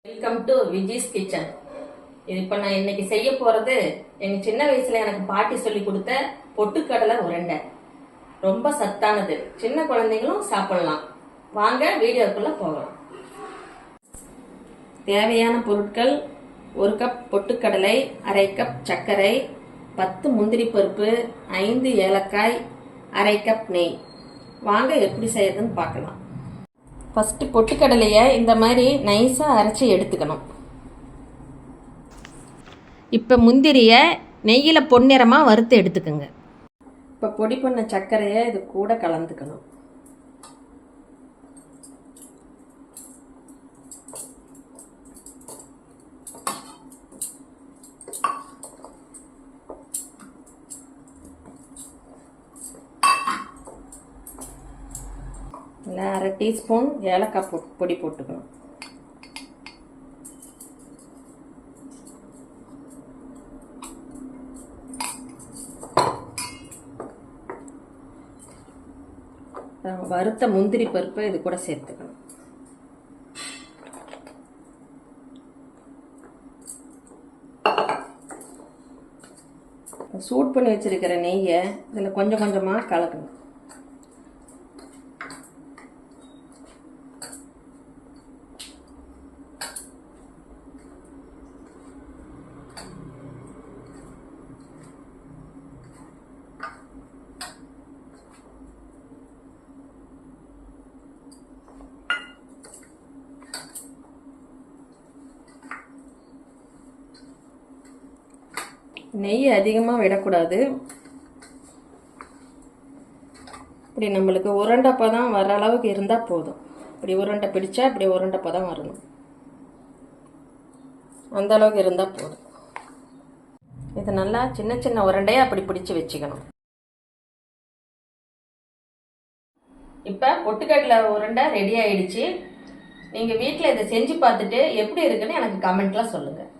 Welcome to Viji's kitchen. இப்போ நான் இன்னைக்கு செய்ய போறது எங்க சின்ன வயசுல எனக்கு பாட்டி சொல்லி கொடுத்த பொட்டுக்கடலை உருண்டை. ரொம்ப சத்தானது, சின்ன குழந்தைங்களும் சாப்பிடலாம். வாங்க வீடியோக்குள்ள போகலாம். தேவையான பொருட்கள்: 1 கப் பொட்டுக்கடலை, அரை கப் சர்க்கரை, 10 முந்திரி பருப்பு, 5 ஏலக்காய், அரை கப் நெய். வாங்க எப்படி செய்யறதுன்னு பார்க்கலாம். ஃபஸ்ட்டு பொட்டுக்கடலையை இந்த மாதிரி நைஸாக அரைச்சி எடுத்துக்கணும். இப்போ முந்திரியை நெய்யில் பொன்னிறமாக வறுத்து எடுத்துக்கோங்க. இப்போ பொடி பண்ண சர்க்கரையை இது கூட கலந்துக்கணும். இல்லை, அரை டீஸ்பூன் ஏலக்காய் பொடி போட்டுக்கணும். வறுத்த முந்திரி பருப்பை இது கூட சேர்த்துக்கணும். சூட் பண்ணி வச்சிருக்கிற நெய்யை இதில் கொஞ்சம் கொஞ்சமாக கலக்கணும். நெய் அதிகமாக விடக்கூடாது. இப்படி நம்மளுக்கு உருண்டை பதம் வர அளவுக்கு இருந்தால் போதும். இப்படி உருண்டை பிடிச்சா இப்படி உருண்டை பதம் வரணும், அந்த அளவுக்கு இருந்தால் போதும். இது நல்லா சின்ன சின்ன உருண்டையாக அப்படி பிடிச்சி வச்சுக்கணும். இப்போ பொட்டுக்கடலை உருண்டை ரெடி ஆயிடுச்சு. நீங்கள் வீட்டில் இதை செஞ்சு பார்த்துட்டு எப்படி இருக்குன்னு எனக்கு கமெண்ட்லாம் சொல்லுங்கள்.